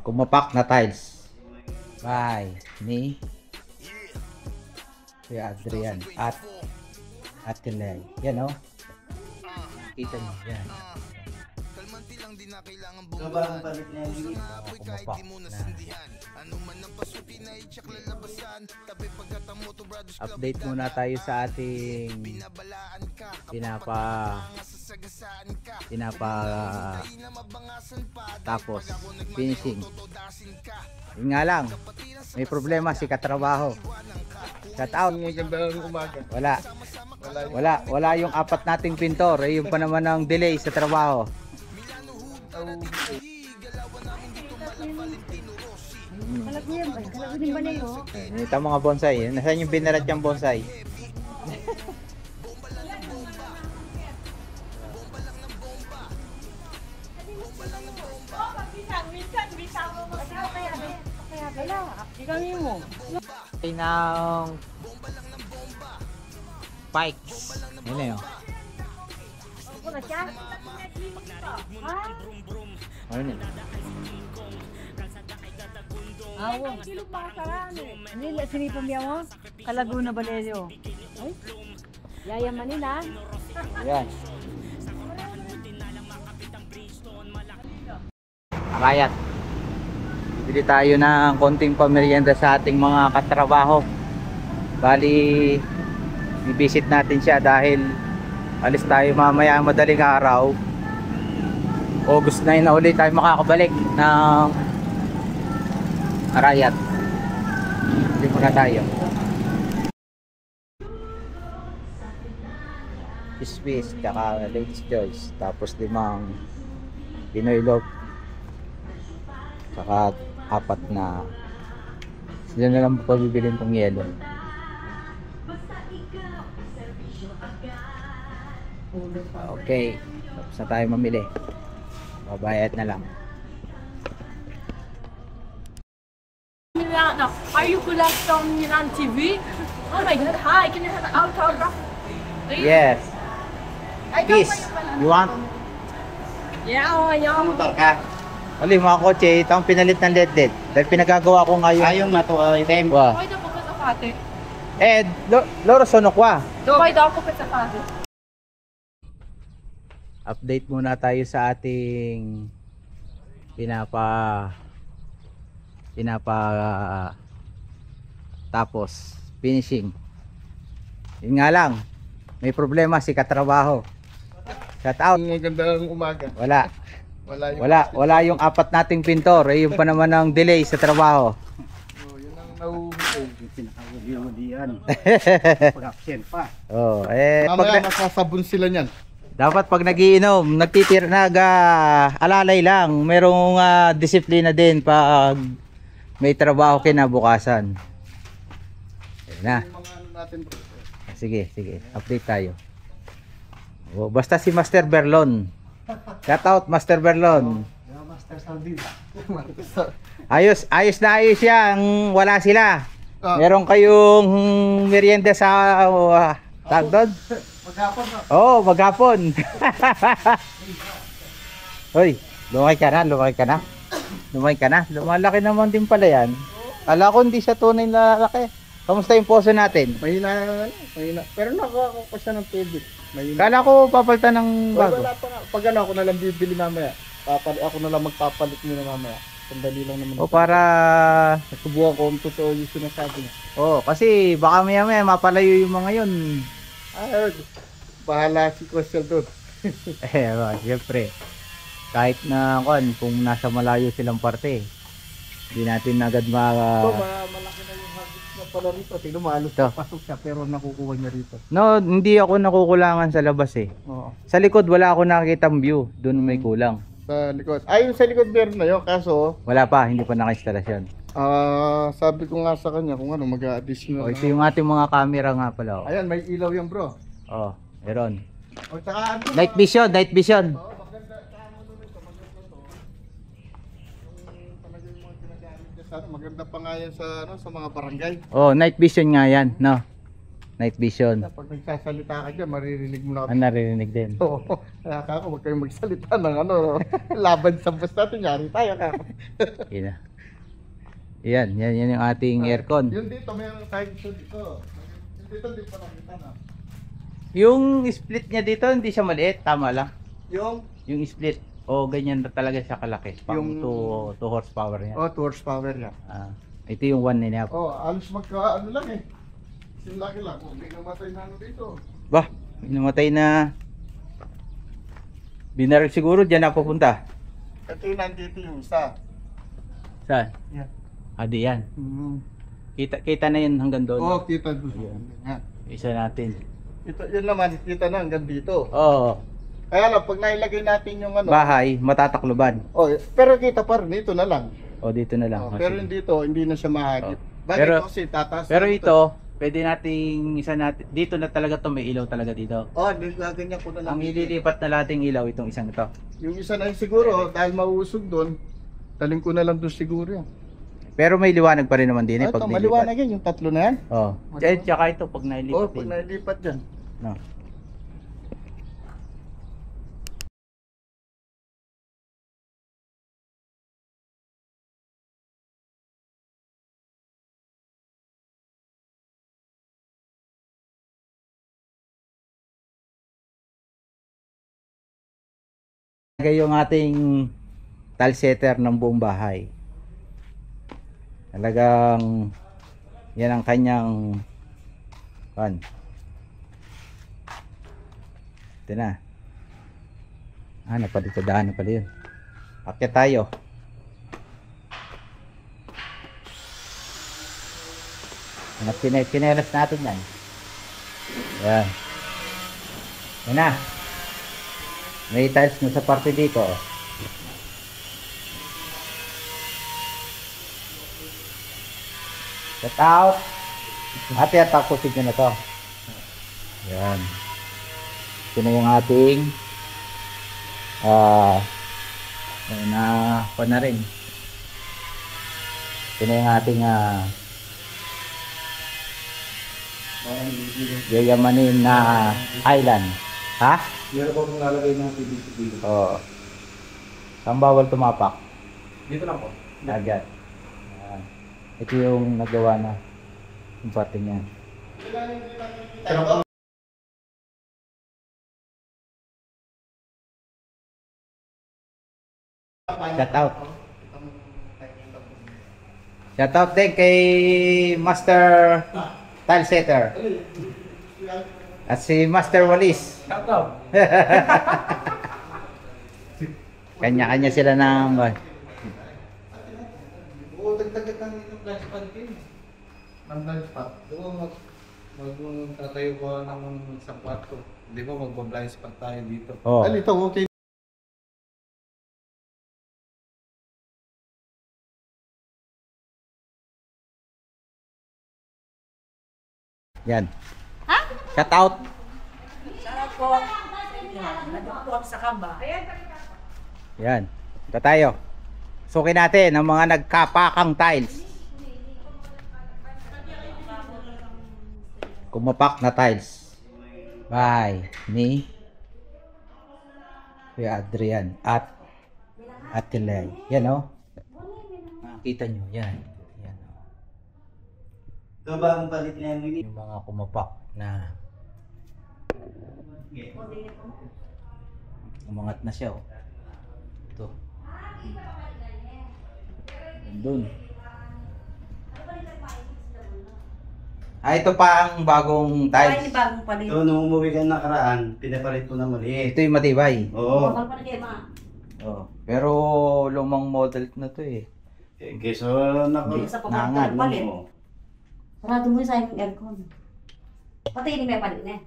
Kumapak na tiles by ni Kuya Adrian at Ate Lay. Yan o. Kita nyo. Yan. Kumapak na update muna tayo sa ating tapos finishing. Yun nga lang, may problema si katrabaho. Shout out. Wala yung apat nating pintor, yung pa naman ang delay sa trabaho. Ito mga bonsai. Nasaan yung binarat yung bonsai? Ay ng pikes. Yun na yun. Ayun yun. Awo. Nila sinipong biya mo? Kalaguna Balelio. Ay? Yaya Manila. Ayan. Akayat. Bili tayo ng konting pamerienda sa ating mga katrabaho. Bali, i-visit natin siya dahil alis tayo mamaya madaling araw. August 9 na ulit tayo makakabalik ng Arayat. Hindi muna tayo. Fish, tsaka Lady's Choice. Tapos 5 Pinoy Love. Tsaka 4 na sila na lang pabibilin tong yelo. Okay, tapos na tayo mamili. Babayad na lang. Milana, are you collecting Milan TV? Oh my god, hi, can you have an autograph? Yes. Peace. You want? Yeah, yeah. Motor ka? Ali, mga kotse, ito ang pinalit ng LED. Dahil pinagagawa ko ngayon. Ayong nato item. Wow. Why daw po ka sa pate? Loro sonokwa. Why daw po ka sa pate? Update muna tayo sa ating tapos finishing. Yun nga lang, may problema si katrabaho. Shout out. Magandang umaga. Wala yung apat nating pintor, yung pa naman ang delay sa trabaho. Yun ang nauhuli. Pinakawaliyan. Pag-absent pa. Mamaya masasabon sila niyan. Dapat pag nagiinom, alalay lang. Merong disiplina din pag may trabaho kinabukasan. Ayun na. Sige. Update tayo. Basta si Master Berlon. Shout out Master Berlon. Master Sardin. Ayos yan. Wala sila. Meron kayong merienda sa tagdod? Maghapon na. Oo, maghapon. Hoy, lumaki ka na. Lumalaki naman din pala yan. Kala ko hindi siya tunay na lalaki. Kamusta yung poso natin? Mahina. Pero nakakuha ko siya ng tubig. Kala ko papalitan ng bago. Wala pa nga. Pag ako na lang bibili mamaya. Ako na lang magpapalit muna mamaya. Sandali lang naman. O para subukan ko kung totoo yung sinasabi niya. Kasi baka maya mapalayo yung mga yun. Bahala si Crystal doon. Siyempre. Kahit na kung nasa malayo silang parte, hindi natin agad malaki na yung habit na pala rito. Tingnan mo, halos pasok siya pero nakukuha niya rito. No, hindi ako nakukulangan sa labas eh. Oo. Sa likod wala ako nakikitang view, doon may kulang. Sa likod. Yung sa likod meron na yun, kaso wala pa, hindi pa naka-instalasyon. sabi ko nga sa kanya kung ano mag-a-additional. Ito yung ating mga camera nga pala. Ayan, may ilaw yan bro. Meron. Tsaka ano, Night vision. maganda sa ano nito, maganda to. Yung talaga yung mga ginagamit niya sa ano, maganda pa nga yan sa ano, sa mga barangay. Night vision nga yan, no. Night vision. Pag nagsasalita ka dyan, maririnig mo na. Ang naririnig din. Oo. Kaya kako, huwag kayong magsalita ng ano, laban sa bus natin. Yari tayo kako. Yun na. Yan yung ating aircon. Yung dito, mayroon tayo dito. Yung dito, hindi pa nakita na. Yung split niya dito, hindi siya maliit. Tama lang. Yung Yung split. O ganyan na talaga siya kalaki. Pang Yung- 2 horsepower niya. 2 horsepower yan. Ito yung 1.5. Alos magka ano lang eh. Laki lang. May namatay na ano dito. Bah, may namatay na. Binaril siguro dyan na pupunta. Ito yung nandito yung isa. Saan? Yan. Adi yan. Kita na yun hanggang doon. Oo, kita doon. Yan. Isa natin. Ito, yun naman, kita na hanggang dito. Oo. Kaya lang, pag nailagay natin yung ano. Bahay, matatakloban. Pero kita pa rin, dito na lang. O dito na lang. O, Pero sige. yung dito, hindi na siya mahagip. Oh. Bakit Pero- kasi tataas? Pero na ito, pwede nating isa natin. Dito na talaga to, may ilaw talaga dito. Gaganyan ko na lang. Ang ililipat na lating ilaw itong isang ito. Yung isa na yun siguro, dahil mauusog doon, taling ko na lang doon siguro yan. Pero may liwanag pa rin naman din eh Ito, pag maliwanag yan, yung tatlo na yan. Oh. Tsaka ito pag nailipat Pag din. nailipat dyan. No. Lagay yung ating tile setter ng buong bahay. Talagang yan ang kanyang pan. Ito na. Napadito daan na pala yun. Akyat tayo. Pinelas natin yan. Yan. Yan na. May tiles na sa parte dito. Cut out. Ate at tapusin ko na to. Yan. Ito na yung ating na rin. Ito na yung ating yayamanin na island. Ha? Meron ko kung lalagay ng PVC dito. Oo. Saan bawal tumapak? Dito lang po. Agad. Yan. Ito yung nagawa na yung parte niya. Shout out. Shout out din kay Master Tile Setter. At si Master Walis. Shout out. Kanya-kanya sila ng Oo, dagdagat ng blind spot din. Ng blind spot. Doon magtatayo ko ng isang kwarto. Di ba magpa-blind spot tayo dito? Oh. Ito, okay. Yan. Shout out. Sarap po. Nandito po kami sa kamba. Yan. Ito tayo. Sukin natin ang mga nagkapakang tiles. Kumapak na tiles. Bye. Ni Kuya Adrian at Atilay. Yan o. Nakita nyo. Yan. Yan o. Ito ba ang palit niya Yung mga kumapak na umangat na siya o. Ito. Doon. Ito pa ang bagong Ay, tiles. bagong palit. Ito, nung umuwi ka nakaraan, pinapalit mo na maliit. Ito yung matibay. Oo. Bakal pa na kayo, ma. Oh. Pero lumang model na to eh. Keso Sa Nangan, pagkakas palit. Oo. Sarado mo yung sa aking aircon. Pati hindi may palit na eh.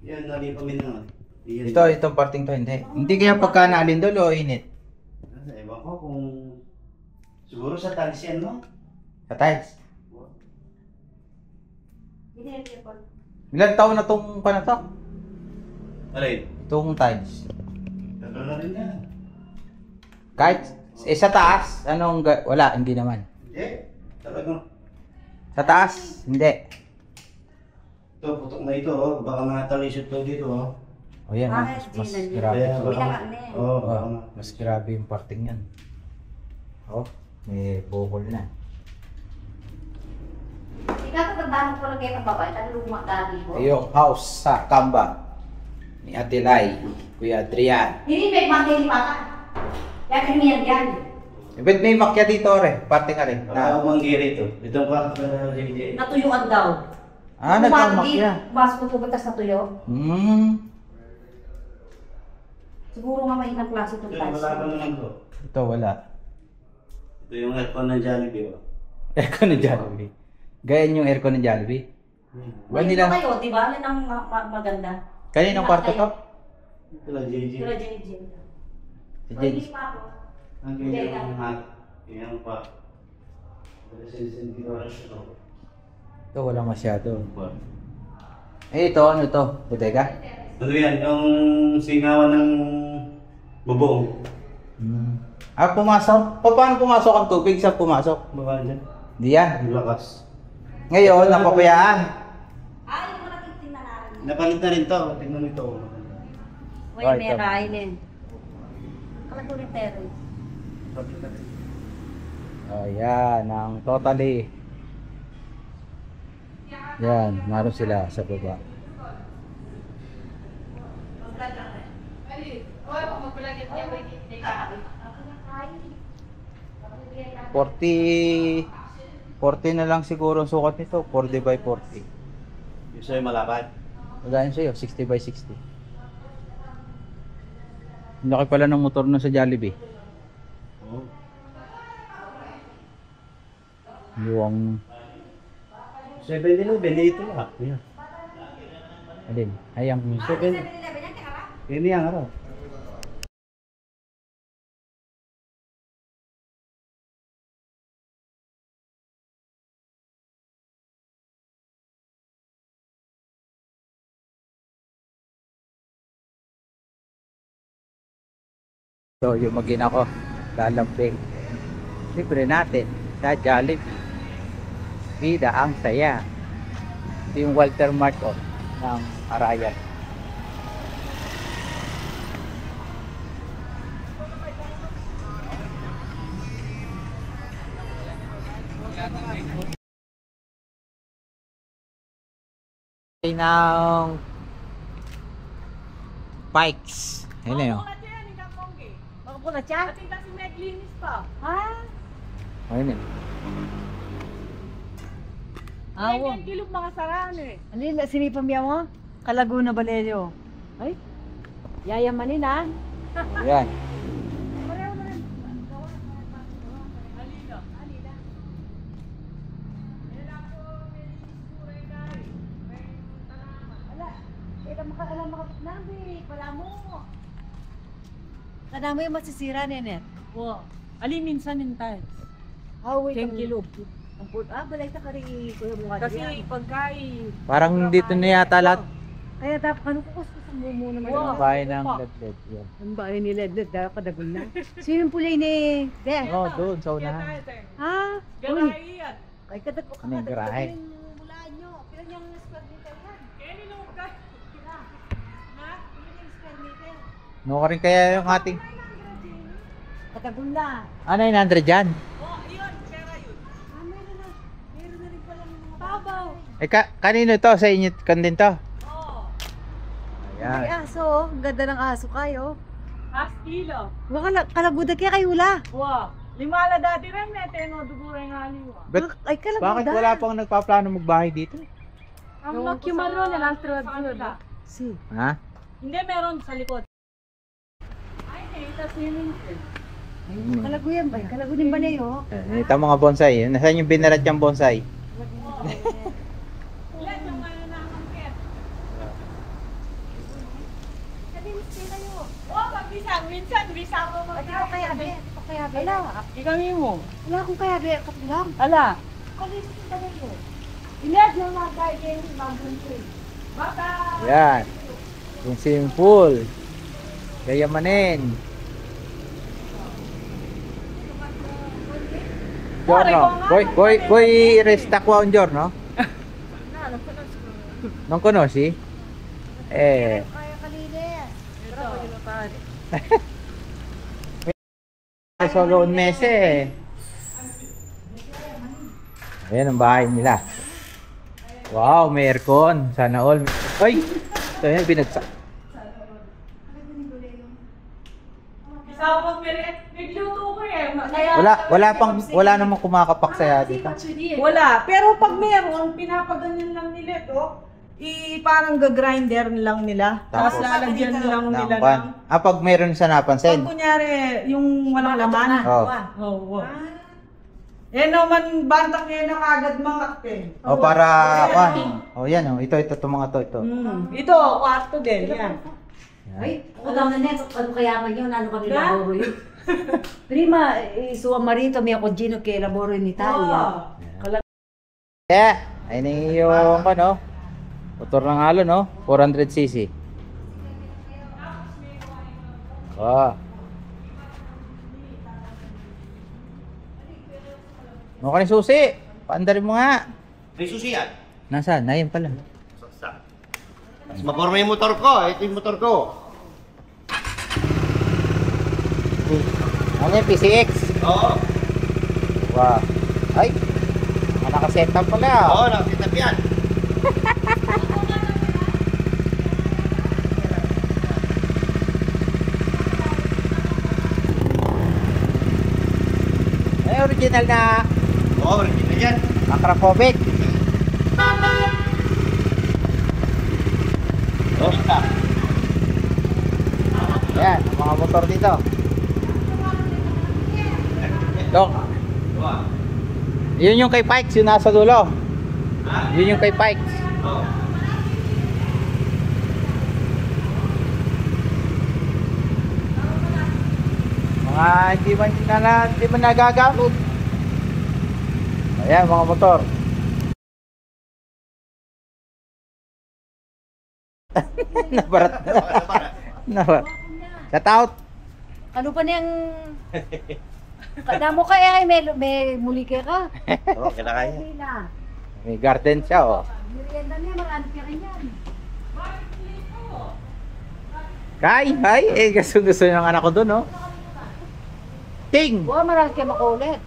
Yan, nalipamin na. Itong parting to hindi. Hindi kaya pagka naalindol o init? Ewan ko kung... Siguro sa talis yan, no? Sa tiles. Hindi yung aircon. Ilang taon na tong to? Alay, Itong tiles. tagal na rin yan. Kahit sa taas, wala, hindi naman. Hindi Talagang. Sa taas? Hindi. Ito, putok na ito, oh. Baka matalisod to dito, oh. O yan, ah. Bakit? Mas Di na- grabe. Kaya, to. baka Oo, baka Oh, mas grabe yung parting yan. Oh, may bukol na. Ikakatandaan ko lang kayo ng babae, ang luma dati ko. Yung house sa Kamba ni Ate Lai, Kuya Adrian. Hindi may mangay ni Maka. Kaya kami yan. Ba't may makya dito, re? Parte ka rin. Baka manggiri ito. Ito ang kwarto na JJ. Natuyuan daw. Nagkamakya. Mas ko pupuntas na tuyo. Siguro nga mahinang klase itong Ito, tiles. wala pa naman to. Ito, wala. Ito yung aircon ng Jollibee, oh. Aircon ng Jollibee. Gayan yung aircon ng Jollibee. May Vanilla. ito kayo, di ba? Alin ang maganda? Kaninong kwarto to? Ito lang JJ. Sila JJ. Si Pwede James. pa ako. Ang ganyan yung hot. Yung pa. Sensitivo rin siya to. Ito, wala masyado. Eh, ito, ano to? Bodega? Ano yan? Yung singawan ng bubong. Pumasok? Paano pumasok ang tubig? Saan pumasok? Baka dyan. Di yan. Ang lakas. Ngayon, napapayaan. Ay, yung mga titingnan natin. Napalit na rin to. Tingnan mo ito. Uy, Ay, may ito. railin. Kalagulin terrace. Oh, yan. Ang totally. Yan. Naroon sila sa baba. $40 na lang siguro ang sukat nito. 40 by 40. Yung sa'yo malapad. Magayon sa'yo, 60 by 60. Ang laki pala ng motor nun sa Jollibee. Oo. Yung, 7-11, dito lang. Yan. alin, hayang, 7. Ini yang ano? so yung magina ko, lalambing. Libre natin sa Jollibee. Bida ang saya. Ito yung Walter Mart ng Arayan. Ng Pikes. Ayun na yun. Makapulat siya? Pati na si Meglinis pa. Ha? Ayun yun. Ay, kilog mga saraan eh. Alin, sinipam niya mo? Kalaguna Valerio. Ay, yayamanin ah. Ayan. Kadamo yung masisira, Nenet. Wow. Ali, minsan yung tiles. Ah, wait. 10 kilo. Balay ta kari kuya mo nga Kasi diyan. pagkain. Parang dito na yata lahat. Kaya dapat ano ko sa mo naman. Wow. Wow. Bahay ng ledled. Yan. Ang bahay ni Ledled, dahil kadagol na. Sino yung pulay ni De? Oh, doon sa unahan. Ha? Uy, Garahe yan. ay kadag ko Ano yung garahe? Mulaan nyo. Pila niyang square meter yan? Kaya nilong ka. Pila? Na? Pila niyang square meter? No ka rin kaya yung ating... Kadagol na. Ano 900 dyan? Oh, yun. Pera yun. Ah, meron na. Meron na rin pala ng mga babaw. Eh, kanino to? Sa inyo kan din to? Oh. Ay, Ayan. aso. Oh. Ang ganda ng aso kayo. Half kilo. Baka kalaguda kaya kayo wala. Wow. Limala dati rin, may tengo duguray nga liwa. But, Ay, kalaguda. bakit wala pang nagpaplano magbahay dito? Ang makyumaro na lang sa Si. Ha? Hindi, meron sa likod. Ay, nakita swimming pool. Kalaguyan ba? Kalagudin ba na yun? Ito ang mga bonsai. Nasaan yung binarat yung bonsai? Ilan yung ano na ang angket? Oh, pag minsan, bisa ko Ay, di ko kaya be. Di ko kaya be. Wala. Ikami mo. Wala akong kaya be. Kapilang. Ala. Kalisip ka na yun. Ilan yung mga guide yung magbunsoy. Baka. Yan. Yung swimming pool. Gayamanin. Buongiorno. Vuoi resta qua un giorno? Non conosci? Solo un mese eh. Ayan ang bahay nila. Wow, may aircon. Sana all. Ay! Ito yan, binagsak. Nagluto ko eh. Wala namang kumakapak sa dito. Wala. Pero pag meron, pinapaganyan lang nila ito. Parang gagrinder lang nila. Tapos Tapos, lalagyan lang nila ng... pag meron sa napansin. Pag kunyari, yung walang laman. Oh. Oo. Eh naman, bantang niya na kagad mga O para, yan o, ito, itong mga to. Ito, kwarto din. Yan. Ay, ako daw na neto. Ano kayaman yun? Ano kami laboro yun? Prima, sua marito mi ako gino che lavoro in Italia. Ayun yung, motor ng halo, no? 400cc. Wow. Mukha ni susi. Paandarin mo nga. May susi yan. Nasaan? Ayun pala. Saksak. Mas maporma yung motor ko. Ito yung motor ko. Ano yung PCX? Oo. Wow. Ay! Naka-setup pala. Oo, nakasitap yan. Ay, original na Oo, original yan. Akrapovic. Oo. Ayan, mga motor dito. Dok, yun yung kay Pikes, yung nasa dulo. Yun yung kay Pikes. Oo. Mga hindi man nagagamit. Ayan, mga motor. Nabarat. Nabarat. Shout out. Ano pa niyang... Kada mo kaya ay may muli ka ka? Oo, kinakaya. Hindi na. May garden siya, oh. Merienda niya, marami ka rin yan. Gusto ng anak ko dun, oh. Ting! Buwa, marami ka makulit.